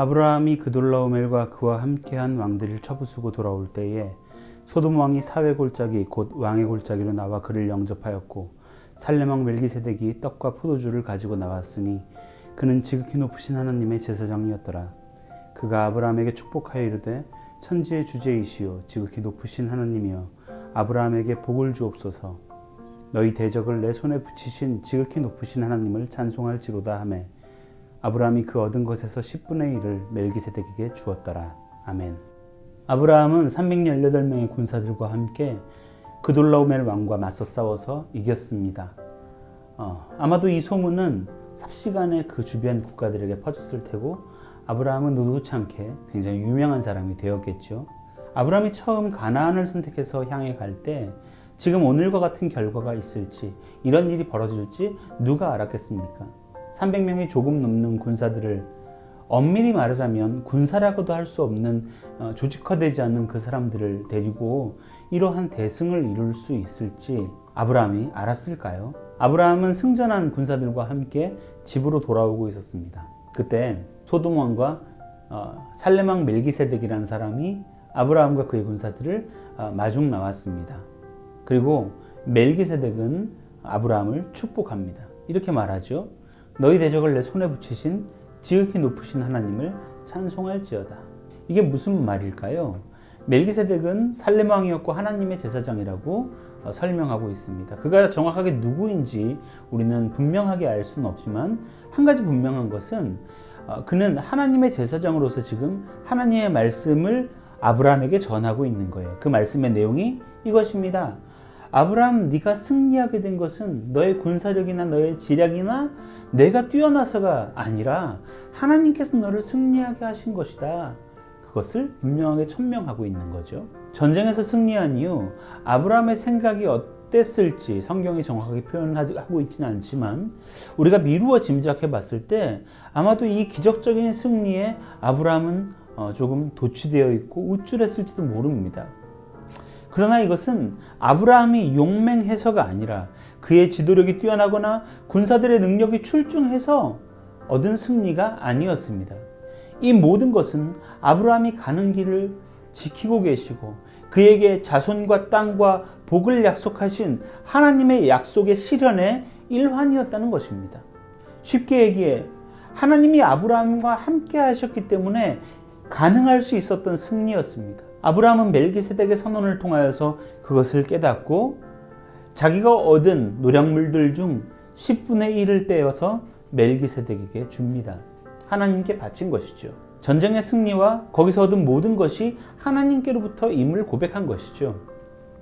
아브라함이 그돌라오멜과 그와 함께한 왕들을 쳐부수고 돌아올 때에 소돔 왕이 사회 골짜기 곧 왕의 골짜기로 나와 그를 영접하였고 살렘 왕 멜기세덱이 떡과 포도주를 가지고 나왔으니 그는 지극히 높으신 하나님의 제사장이었더라. 그가 아브라함에게 축복하여 이르되 천지의 주제이시오 지극히 높으신 하나님이여 아브라함에게 복을 주옵소서. 너희 대적을 내 손에 붙이신 지극히 높으신 하나님을 찬송할지로다 하매 아브라함이 그 얻은 것에서 10분의 1을 멜기세덱에게 주었더라. 아멘. 아브라함은 318명의 군사들과 함께 그돌라오멜 왕과 맞서 싸워서 이겼습니다. 아마도 이 소문은 삽시간에 그 주변 국가들에게 퍼졌을 테고 아브라함은 의도치 않게 굉장히 유명한 사람이 되었겠죠. 아브라함이 처음 가나안을 선택해서 향해 갈 때 지금 오늘과 같은 결과가 있을지 이런 일이 벌어질지 누가 알았겠습니까? 300명이 조금 넘는 군사들을 엄밀히 말하자면 군사라고도 할 수 없는 조직화되지 않는 그 사람들을 데리고 이러한 대승을 이룰 수 있을지 아브라함이 알았을까요? 아브라함은 승전한 군사들과 함께 집으로 돌아오고 있었습니다. 그때 소돔 왕과 살렘 왕 멜기세덱이라는 사람이 아브라함과 그의 군사들을 마중 나왔습니다. 그리고 멜기세덱은 아브라함을 축복합니다. 이렇게 말하죠. 너희 대적을 내 손에 붙이신 지극히 높으신 하나님을 찬송할지어다. 이게 무슨 말일까요? 멜기세덱은 살렘 왕이었고 하나님의 제사장이라고 설명하고 있습니다. 그가 정확하게 누구인지 우리는 분명하게 알 수는 없지만 한 가지 분명한 것은 그는 하나님의 제사장으로서 지금 하나님의 말씀을 아브라함에게 전하고 있는 거예요. 그 말씀의 내용이 이것입니다. 아브라함, 네가 승리하게 된 것은 너의 군사력이나 너의 지략이나 내가 뛰어나서가 아니라 하나님께서 너를 승리하게 하신 것이다. 그것을 분명하게 천명하고 있는 거죠. 전쟁에서 승리한 이후 아브라함의 생각이 어땠을지 성경이 정확하게 표현하고 있지는 않지만 우리가 미루어 짐작해 봤을 때 아마도 이 기적적인 승리에 아브라함은 조금 도취되어 있고 우쭐했을지도 모릅니다. 그러나 이것은 아브라함이 용맹해서가 아니라 그의 지도력이 뛰어나거나 군사들의 능력이 출중해서 얻은 승리가 아니었습니다. 이 모든 것은 아브라함이 가는 길을 지키고 계시고 그에게 자손과 땅과 복을 약속하신 하나님의 약속의 실현의 일환이었다는 것입니다. 쉽게 얘기해 하나님이 아브라함과 함께 하셨기 때문에 가능할 수 있었던 승리였습니다. 아브라함은 멜기세덱의 선언을 통하여서 그것을 깨닫고 자기가 얻은 노략물들 중 10분의 1을 떼어서 멜기세덱에게 줍니다. 하나님께 바친 것이죠. 전쟁의 승리와 거기서 얻은 모든 것이 하나님께로부터 임을 고백한 것이죠.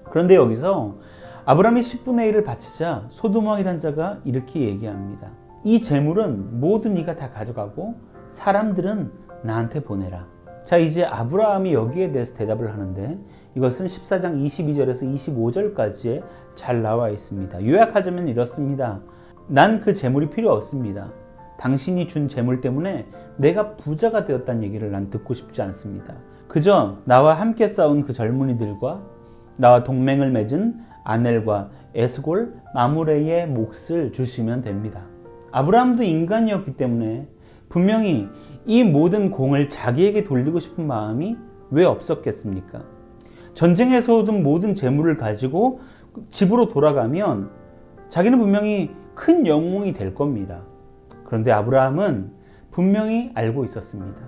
그런데 여기서 아브라함이 10분의 1을 바치자 소돔 왕이란 자가 이렇게 얘기합니다. 이 재물은 모두 네가 다 가져가고 사람들은 나한테 보내라. 자, 이제 아브라함이 여기에 대해서 대답을 하는데 이것은 14장 22절에서 25절까지에 잘 나와 있습니다. 요약하자면 이렇습니다. 난 그 재물이 필요 없습니다. 당신이 준 재물 때문에 내가 부자가 되었다는 얘기를 난 듣고 싶지 않습니다. 그저 나와 함께 싸운 그 젊은이들과 나와 동맹을 맺은 아넬과 에스골, 마므레의 몫을 주시면 됩니다. 아브라함도 인간이었기 때문에 분명히 이 모든 공을 자기에게 돌리고 싶은 마음이 왜 없었겠습니까? 전쟁에서 얻은 모든 재물을 가지고 집으로 돌아가면 자기는 분명히 큰 영웅이 될 겁니다. 그런데 아브라함은 분명히 알고 있었습니다.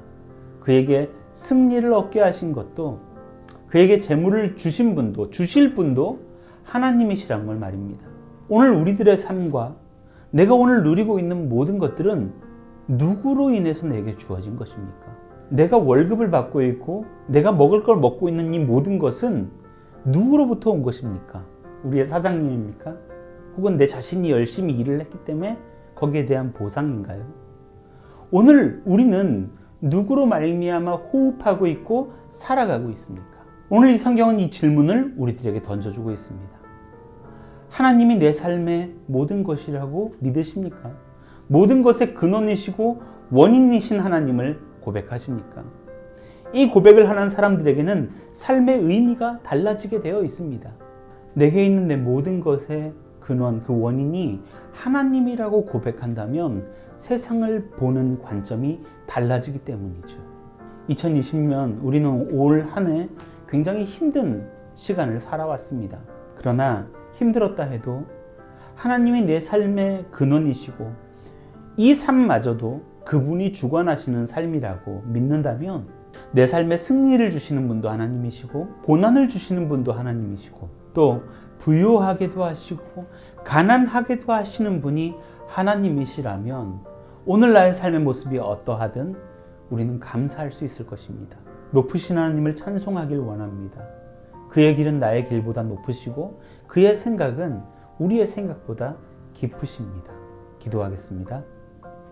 그에게 승리를 얻게 하신 것도 그에게 재물을 주신 분도 주실 분도 하나님이시란 걸 말입니다. 오늘 우리들의 삶과 내가 오늘 누리고 있는 모든 것들은 누구로 인해서 내게 주어진 것입니까? 내가 월급을 받고 있고 내가 먹을 걸 먹고 있는 이 모든 것은 누구로부터 온 것입니까? 우리의 사장님입니까? 혹은 내 자신이 열심히 일을 했기 때문에 거기에 대한 보상인가요? 오늘 우리는 누구로 말미암아 호흡하고 있고 살아가고 있습니까? 오늘 이 성경은 이 질문을 우리들에게 던져주고 있습니다. 하나님이 내 삶의 모든 것이라고 믿으십니까? 모든 것의 근원이시고 원인이신 하나님을 고백하십니까? 이 고백을 하는 사람들에게는 삶의 의미가 달라지게 되어 있습니다. 내게 있는 내 모든 것의 근원, 그 원인이 하나님이라고 고백한다면 세상을 보는 관점이 달라지기 때문이죠. 2020년 우리는 올 한 해 굉장히 힘든 시간을 살아왔습니다. 그러나 힘들었다 해도 하나님이 내 삶의 근원이시고 이 삶마저도 그분이 주관하시는 삶이라고 믿는다면 내 삶에 승리를 주시는 분도 하나님이시고 고난을 주시는 분도 하나님이시고 또 부유하게도 하시고 가난하게도 하시는 분이 하나님이시라면 오늘 나의 삶의 모습이 어떠하든 우리는 감사할 수 있을 것입니다. 높으신 하나님을 찬송하길 원합니다. 그의 길은 나의 길보다 높으시고 그의 생각은 우리의 생각보다 깊으십니다. 기도하겠습니다.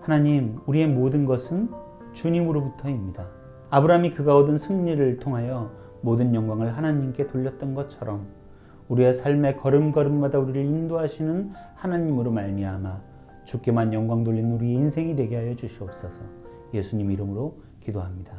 하나님, 우리의 모든 것은 주님으로부터입니다. 아브라함이 그가 얻은 승리를 통하여 모든 영광을 하나님께 돌렸던 것처럼 우리의 삶의 걸음걸음마다 우리를 인도하시는 하나님으로 말미암아 주께만 영광 돌리는 우리의 인생이 되게 하여 주시옵소서. 예수님 이름으로 기도합니다.